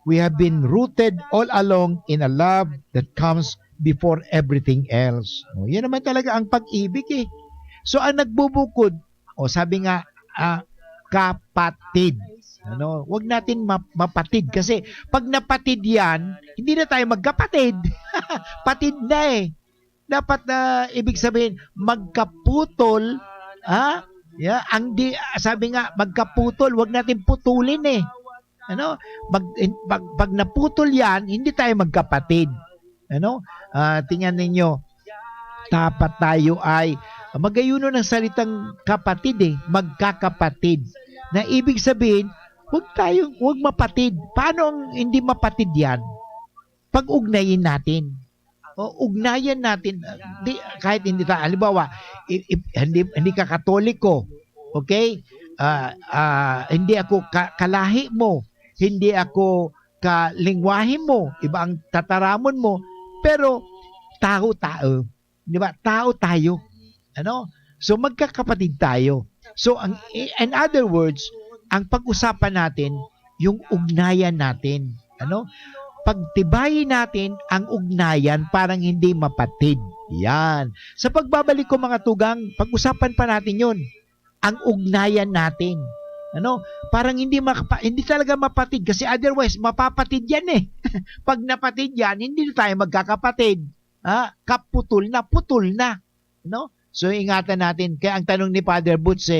we have been rooted all along in a love that comes before everything else. Yan naman talaga ang pag-ibig eh. So ang nagbubukod, sabi nga, kapatid. Huwag natin mapatid kasi pag napatid yan, hindi na tayo magkapatid. Patid na eh. Dapat ibig sabihin, magkaputol, sabi nga, magkaputol, huwag natin putulin eh. Pag naputol yan, hindi tayo magkapatid. Tingnan ninyo, dapat tayo ay magayuno ng salitang kapatid eh, magkakapatid. Na ibig sabihin, huwag mapatid. Paano ang hindi mapatid yan? Pag-ugnayin natin. Ugnayan natin. Kahit hindi tayo, halimbawa, hindi ka Katoliko, okay? Hindi ako kalahi mo, hindi ako kalingwahe mo, iba ang tataramon mo, pero tao. Di ba? Tao tayo. So magkakapatid tayo. So in other words, ang pag-usapan natin yung ugnayan natin. Pagtibayin natin ang ugnayan parang hindi mapatid. Yan. Sa pagbabalik ko mga tugang, pag-usapan pa natin yun. Ang ugnayan natin. Parang hindi talaga mapatid kasi otherwise mapapatid yan eh. Pag napatid yan, hindi na tayo magkakapatid. Kaputol na, putol na. So ingatan natin. Kaya ang tanong ni Father Boots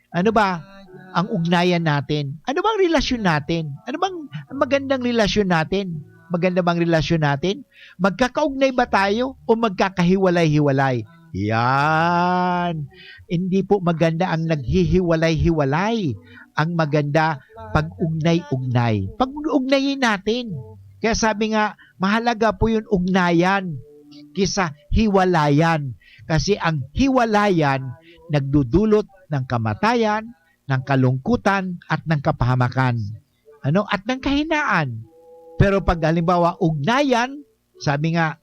ano ba ang ugnayan natin? Ano bang relasyon natin? Ano bang magandang relasyon natin? Maganda bang relasyon natin? Magkakaugnay ba tayo o magkakahiwalay-hiwalay? Yan. Hindi po maganda ang naghihiwalay-hiwalay. Ang maganda, pag-ugnay-ugnay. Pag-ugnayin natin. Kaya sabi nga, mahalaga po yung ugnayan kisa hiwalayan. Kasi ang hiwalayan, nagdudulot ng kamatayan, ng kalungkutan, at ng kapahamakan. At ng kahinaan. Pero pag halimbawa, ugnayan, sabi nga,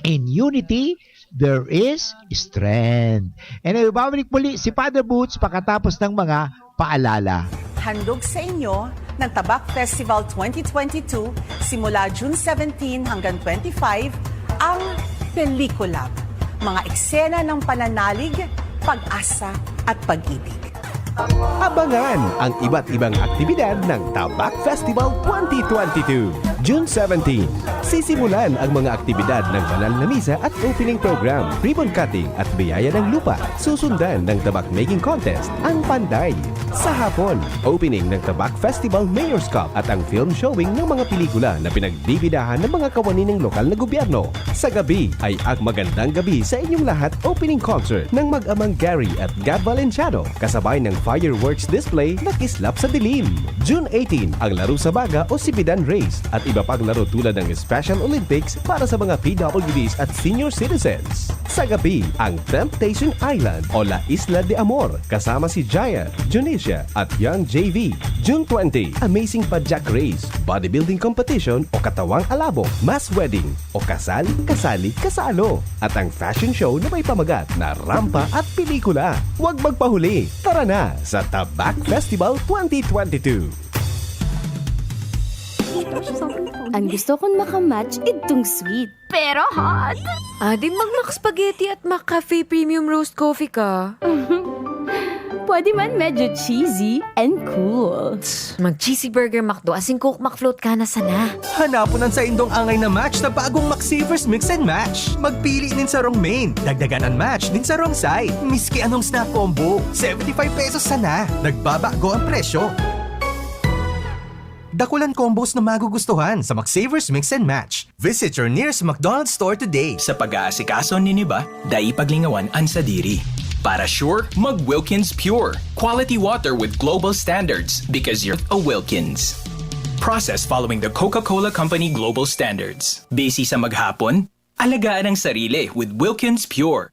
in unity, there is strength. And ibabalik muli si Father Boots pagkatapos ng mga paalala. Handog sa inyo ng Tabak Festival 2022 simula June 17 hanggang 25 ang Pelikula. Mga eksena ng pananalig, pag-asa at pag-ibig. Abangan ang iba't ibang aktibidad ng Tabak Festival 2022. June 17, sisimulan ang mga aktibidad ng banal na misa at opening program, ribbon cutting at biyaya ng lupa. Susundan ng tabak making contest, ang Panday. Sa hapon, opening ng Tabak Festival Mayor's Cup at ang film showing ng mga pelikula na pinagbibidahan ng mga kawani ng lokal na gobyerno. Sa gabi ay ang magandang gabi sa inyong lahat opening concert ng mag-amang Gary at Gab Valenciano kasabay ng fireworks display na kislap sa dilim. June 18, ang laro sa baga o Sibidan Race at iba pang laro tulad ng Special Olympics para sa mga PWDs at senior citizens. Sa gabi, ang Temptation Island o La Isla de Amor kasama si Jaya, Junicia at Young JV. June 20, Amazing Padjak Race, Bodybuilding Competition o Katawang Alabok, Mass Wedding o Kasal, Kasali, Kasalo at ang fashion show na may pamagat na rampa at pelikula. Huwag magpahuli. Tara na sa Tabak Festival 2022. Ang gusto kong makamatch itong sweet. Pero hot! Di mag-Mac Spaghetti at Mac Cafe Premium Roast Coffee ka. Pwede man medyo cheesy and cool. Mag-cheesy burger McDo asing Coke McFloat ka na sana. Hanapunan sa indong angay na match na bagong McSavers Mix and Match. Magpili din sa wrong main, dagdagan ang match din sa wrong side. Miski anong snack combo, 75 pesos sana. Nagbabago ang presyo. Dakulan combos na magugustuhan sa McSavers Mix and Match. Visit your nearest McDonald's store today. Sa pag-aasikaso ni Niba, dai paglingawan ang sadiri. Para sure, mag Wilkins Pure. Quality water with global standards because you're a Wilkins. Processed following the Coca-Cola Company global standards. Base sa maghapon, alagaan ang sarili with Wilkins Pure.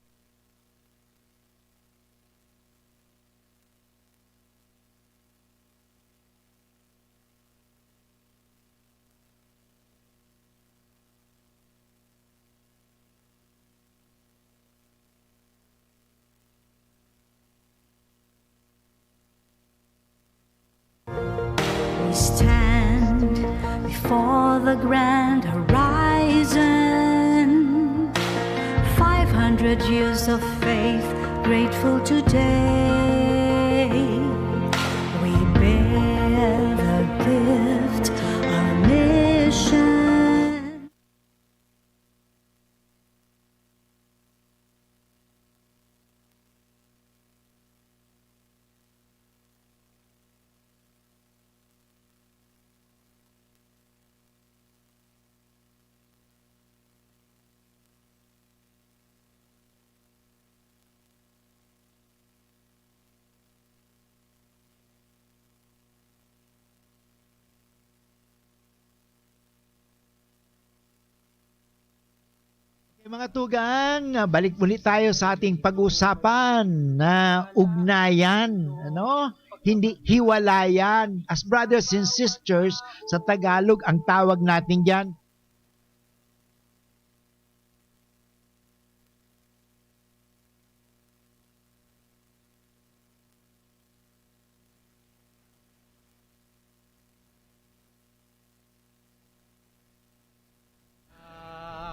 We stand before the grand horizon. 500 years of faith, grateful today. We bear the gift of mission. Mga tugang, balik muli tayo sa ating pag-usapan na ugnayan, Hindi hiwalayan. As brothers and sisters, sa Tagalog, ang tawag natin diyan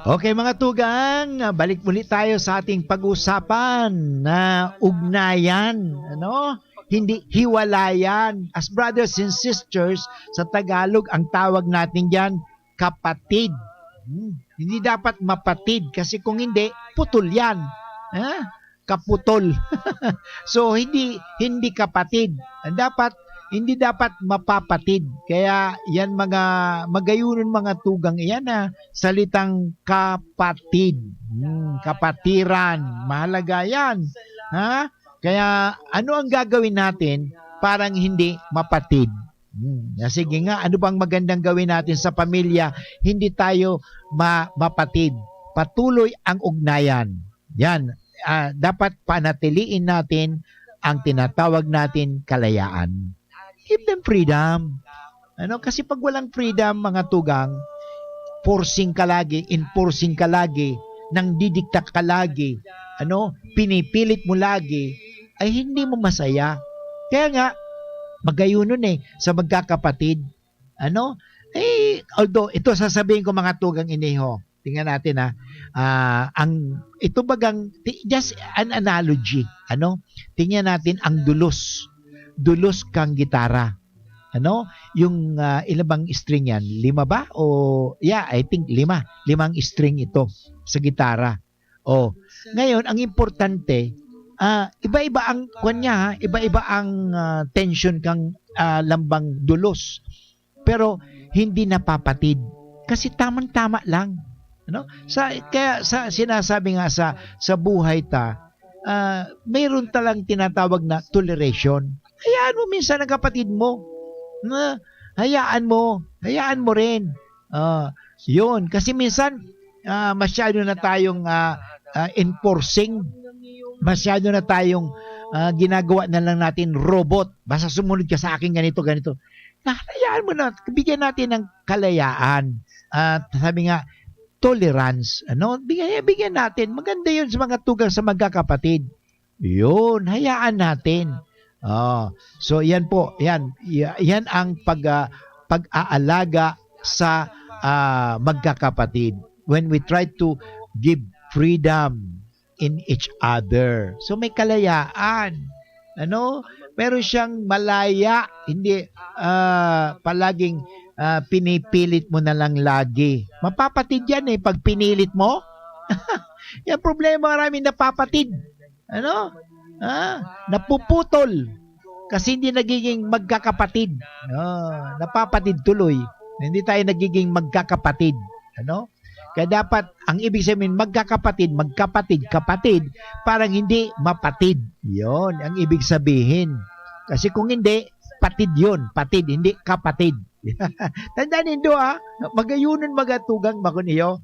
Okay mga tugang, balik muli tayo sa ating pag-usapan na ugnayan, Hindi hiwalayan. As brothers and sisters, sa Tagalog, ang tawag natin diyan kapatid. Hindi dapat mapatid kasi kung hindi, putol yan. Kaputol. So, hindi kapatid. Hindi dapat mapapatid. Kaya yan magayunon mga tugang iyan na salitang kapatid. Kapatiran. Mahalaga yan. Kaya ano ang gagawin natin parang hindi mapatid? Sige nga, ano bang magandang gawin natin sa pamilya? Hindi tayo mapatid. Patuloy ang ugnayan. Yan. Dapat panatiliin natin ang tinatawag natin kalayaan. Give them freedom. Kasi pag walang freedom, mga tugang, enforcing ka lagi, nang didikta ka lagi, pinipilit mo lagi, ay hindi mo masaya. Kaya nga, magayunon sa magkakapatid. Although, ito sasabihin ko mga tugang iniho, tingnan natin ito bagang, just an analogy, tingnan natin ang dulos kang gitara. Yung ilang bang string yan? 5 ba? I think 5. 5 string ito sa gitara. Ngayon, ang importante, iba-iba ang iba-iba ang tension kang lambang dulos. Pero hindi napapatid kasi tamang-tama lang. Kaya sinasabi nga sa buhay mayroon talang tinatawag na toleration. Hayaan mo minsan ang kapatid mo. Hayaan mo rin. Yun. Kasi minsan, masyado na tayong enforcing. Masyado na tayong ginagawa na lang natin robot. Basta sumunod ka sa akin ganito. Hayaan mo na. Bigyan natin ng kalayaan. Sabi nga, tolerance. Bigyan natin. Maganda yun sa mga tugang sa magkakapatid. Yun. Hayaan natin. So yan po, yan ang pag-aalaga sa magkakapatid when we try to give freedom in each other. So may kalayaan. Meron siyang malaya, hindi palaging pinipilit mo na lang lagi. Mapapatid yan pag pinilit mo. Yan problema, maraming napapatid. Napuputol. Kasi hindi nagiging magkakapatid. Napapatid tuloy. Hindi tayo nagiging magkakapatid. Ano? Kaya dapat, ang ibig sabihin, magkakapatid, kapatid, parang hindi mapatid. Yon ang ibig sabihin. Kasi kung hindi, patid yun. Patid, hindi kapatid. Tandaan nindo magayunan magatugang makuniyo.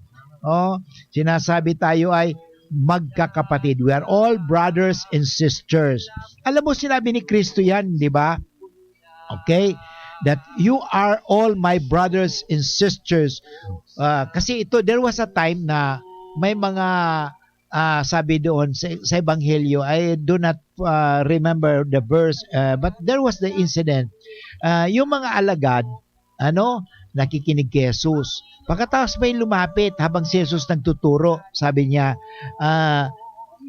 Sinasabi tayo ay magkakapatid. We are all brothers and sisters. Alam mo, sinabi ni Kristo yan, di ba? Okay? That you are all my brothers and sisters. Kasi there was a time na may mga sabi doon sa Ebanghelyo, I do not remember the verse, but there was the incident. Yung mga alagad, nakikinig kay Jesus. Pagkatapos may lumapit habang si Jesus nagtuturo, sabi niya,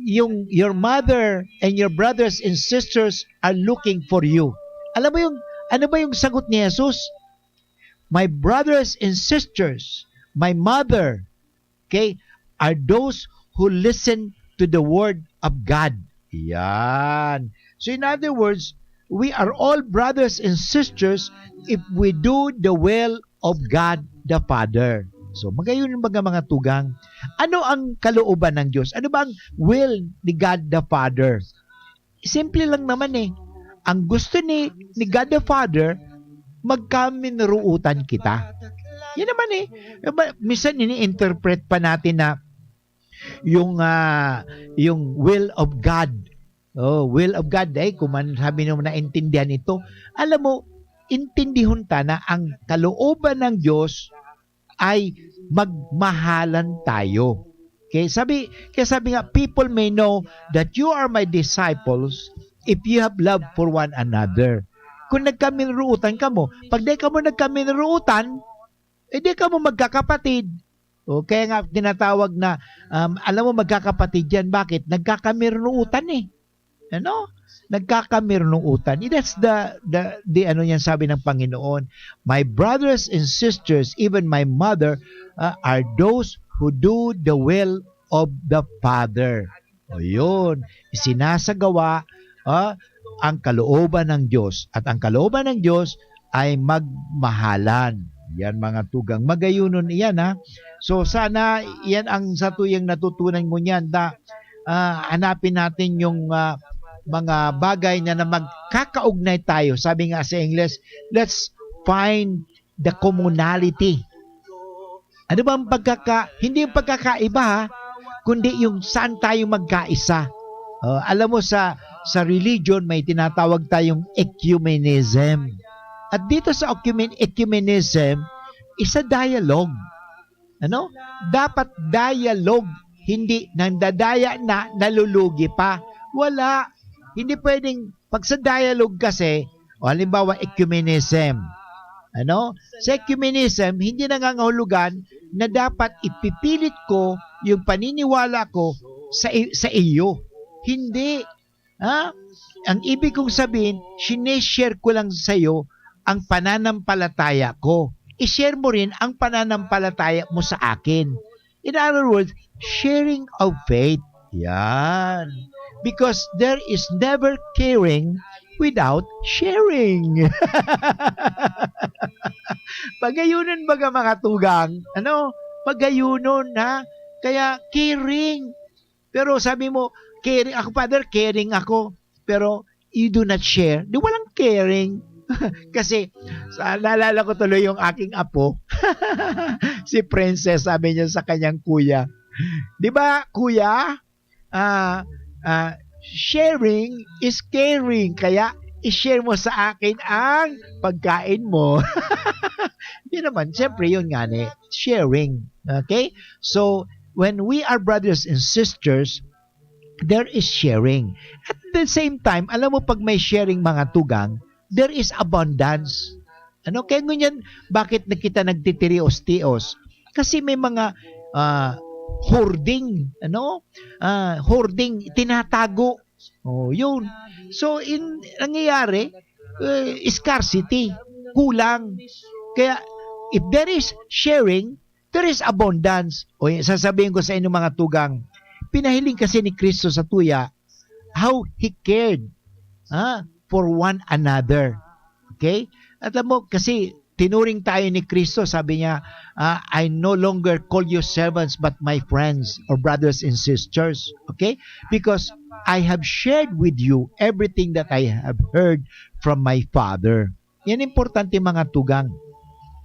your mother and your brothers and sisters are looking for you. Alam mo ano ba yung sagot ni Jesus? My brothers and sisters, my mother, okay, are those who listen to the word of God. Yan. So in other words, we are all brothers and sisters if we do the will of God the Father. So magayon mga tugang. Ano ang kalooban ng Diyos? Ano ba ang will ni God the Father? Simple lang naman Ang gusto ni God the Father, magkaminruutan kita. Yan naman Minsan ini-interpret pa natin na yung will of God. Will of God, kung man sabi naman naintindihan ito, alam mo, intindihon ta na ang kalooban ng Diyos ay magmahalan tayo. Okay? Kaya sabi nga, people may know that you are my disciples if you have love for one another. Kung nagkaminruutan ka mo, pag di ka mo nagkaminruutan, di ka mo magkakapatid. Kaya nga tinatawag na, alam mo magkakapatid yan. Bakit? Nagkakamirnuutan Nagkakamirnuutan. That's the yan sabi ng Panginoon. My brothers and sisters, even my mother, are those who do the will of the Father. Yun. Sinasagawa ang kalooban ng Diyos. At ang kalooban ng Diyos ay magmahalan. Yan mga tugang. Magayunon iyan So sana yan ang sa tuyang natutunan mo niyan na hanapin natin yung mga bagay na magkakaugnay tayo. Sabi nga sa English, let's find the commonality. Ano ba ang hindi yung pagkakaiba kundi yung saan tayo magkaisa. Alam mo sa religion may tinatawag tayong ecumenism. At dito sa ecumenism, isa dialogue. Dapat dialogue, hindi nandadaya na nalulugi pa. Wala. Hindi pwedeng, pag sa dialogue kasi, halimbawa ecumenism. Sa ecumenism, hindi nangangahulugan na dapat ipipilit ko yung paniniwala ko sa iyo. Hindi. Ang ibig kong sabihin, sineshare ko lang sa iyo ang pananampalataya ko. I-share mo rin ang pananampalataya mo sa akin. In other words, sharing of faith. Yan. Because there is never caring without sharing. Pagayunan baga mga tugang? Pagayunan Kaya caring. Pero sabi mo, caring ako, Father, caring ako. Pero you do not share. Di walang caring. Kasi, naalala ko tuloy yung aking apo. Si Princess, sabi niya sa kanyang kuya. Di ba, kuya? Sharing is caring. Kaya, i-share mo sa akin ang pagkain mo. Di naman, siyempre yun nga sharing. Okay? So, when we are brothers and sisters, there is sharing. At the same time, alam mo pag may sharing mga tugang, there is abundance. Kaya ngunyan, bakit nakita nagtitirios-tios? Kasi may mga hoarding, hoarding, tinatago. Yun. So, nangyayari, scarcity, kulang. Kaya, if there is sharing, there is abundance. Sasabihin ko sa inyo mga tugang, pinahiling kasi ni Kristo sa tuya, how He cared. for one another. Okay? At alam mo, kasi tinuring tayo ni Kristo, sabi niya, I no longer call you servants but my friends or brothers and sisters. Okay? Because I have shared with you everything that I have heard from my Father. Yan importante mga tugang.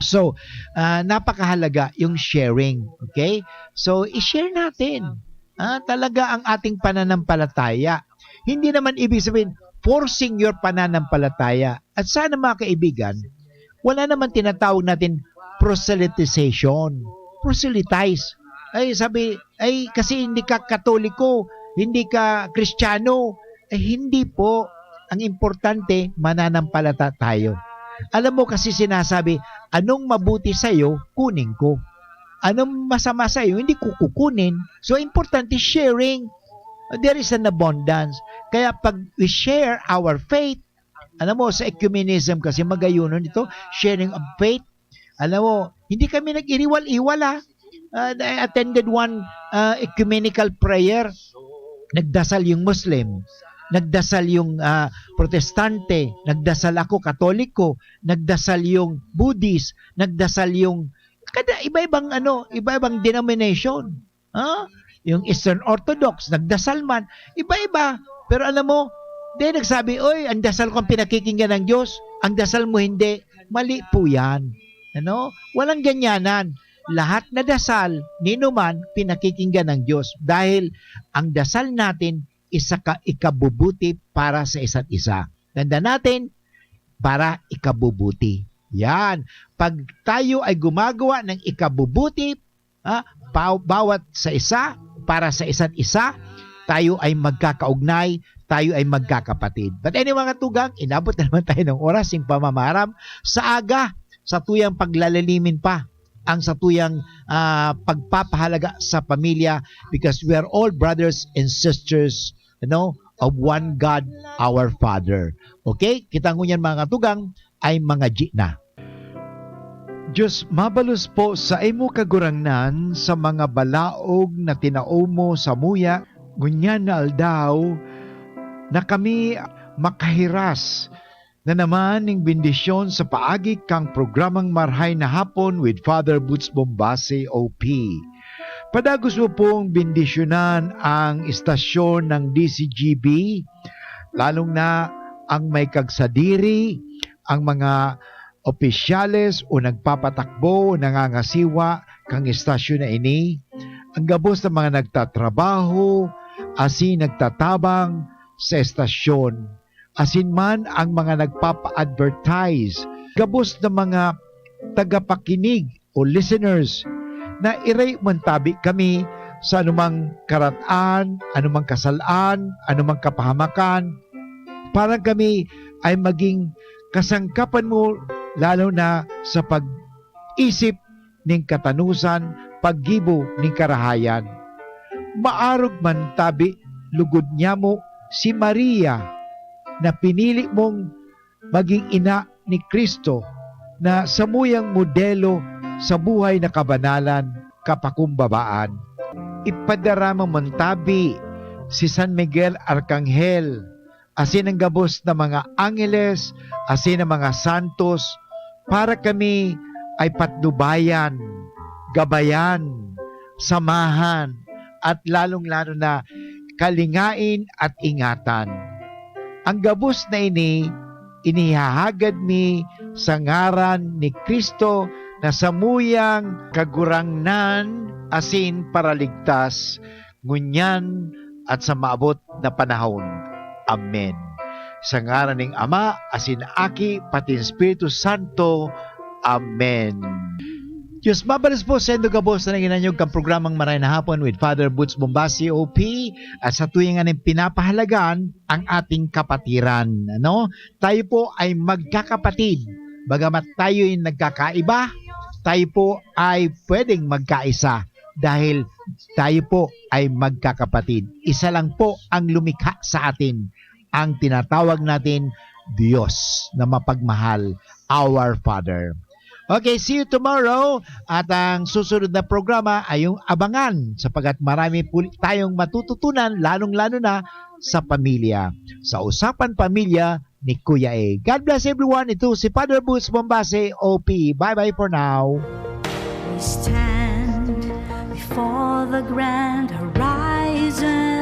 So, napakahalaga yung sharing. Okay? So, i-share natin. Talaga ang ating pananampalataya. Hindi naman ibig sabihin, forcing your pananampalataya. At sana mga kaibigan, wala naman tinatawag natin proselytization. Proselytize. Ay, sabi, ay, kasi hindi ka Katoliko, hindi ka Kristiyano. Hindi po. Ang importante, mananampalataya tayo. Alam mo kasi sinasabi, anong mabuti sa'yo, kunin ko. Anong masama sa'yo, hindi ko kukunin. So, importante, sharing. There is an abundance. Kaya pag we share our faith, alam mo, sa ecumenism kasi magayunon ito, sharing of faith. Alam mo, hindi kami nag-iriwal-iwal I attended one ecumenical prayer. Nagdasal yung Muslim, nagdasal yung Protestante, nagdasal ako Katoliko, nagdasal yung Buddhist, nagdasal yung iba-ibang iba-ibang denomination. Yung Eastern Orthodox, nagdasal man, iba-iba. Pero alam mo, di nagsabi, oy, ang dasal ko ang pinakikinggan ng Diyos, ang dasal mo hindi. Mali po yan. Walang ganyanan. Lahat na dasal, ninuman, pinakikinggan ng Diyos. Dahil ang dasal natin, ikabubuti para sa isa't isa. Tanda natin, para ikabubuti. Yan. Pag tayo ay gumagawa ng ikabubuti, bawat sa isa, para sa isa't isa, tayo ay magkakaugnay, tayo ay magkakapatid. But anyway mga tugang, inabot na naman tayo ng oras ng pamamaram sa aga, sa tuyang paglalalimin pa ang sa tuyang pagpapahalaga sa pamilya because we are all brothers and sisters, of one God, our Father. Okay? Kita ngunyan mga tugang ay mga G na. Diyos, mabalos po sa imo kagurangnan sa mga balaog na tinao mo sa muya, ngunyan na aldaw, na kami makahiras na naman ng bendisyon sa paagi kang programang Marhay na Hapon with Father Boots Bombase, OP. Padagos mo pong bendisyonan ang istasyon ng DCGB, lalong na ang may kagsadiri, ang mga opisyales o nagpapatakbo, nangangasiwa kang istasyon na ini, ang gabos ng mga nagtatrabaho, asin nagtatabang sa estasyon, asin man ang mga nagpapa-advertise, gabos ng mga tagapakinig o listeners na iray mantabi kami sa anumang karatan, anumang kasalaan, anumang kapahamakan, parang kami ay maging kasangkapan mo lalo na sa pag-isip ng katanusan, paggibo ng karahayan. Maarog man tabi, lugod niya mo si Maria na pinili mong maging ina ni Kristo na samuyang modelo sa buhay na kabanalan, kapakumbabaan. Ipadarama man tabi si San Miguel Arcangel, asin ang gabos na mga angeles, asin ang mga santos, para kami ay patnubayan, gabayan, samahan, at lalong-lalo na kalingain at ingatan. Ang gabos na inihahagad mi sa ngaran ni Kristo na samuyang kagurangnan asin para ligtas, ngunyan at sa maabot na panahon. Amen. Sa ngaran ng Ama, asin Aki, pati Espiritu Santo. Amen. Diyos, mabalas po sa endo gabos na nanginanyog kang programang Maray na Hapon with Father Boots Bombasi, OP, at sa tuwing anong pinapahalagaan ang ating kapatiran. Tayo po ay magkakapatid. Bagamat tayo ay nagkakaiba, tayo po ay pwedeng magkaisa dahil tayo po ay magkakapatid. Isa lang po ang lumikha sa atin, ang tinatawag natin Diyos na mapagmahal, our Father. Okay, see you tomorrow. At ang susunod na programa ay yung abangan sapagat marami po tayong matututunan, lalong-lalo na sa pamilya. Sa Usapan Pamilya ni Kuya A. God bless everyone. Ito si Father Boots Bombase, OP. Bye-bye for now. We stand before the grand horizon.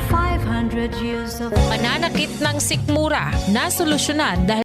500 years of Pananakit ng sikmura na solusyonan dahil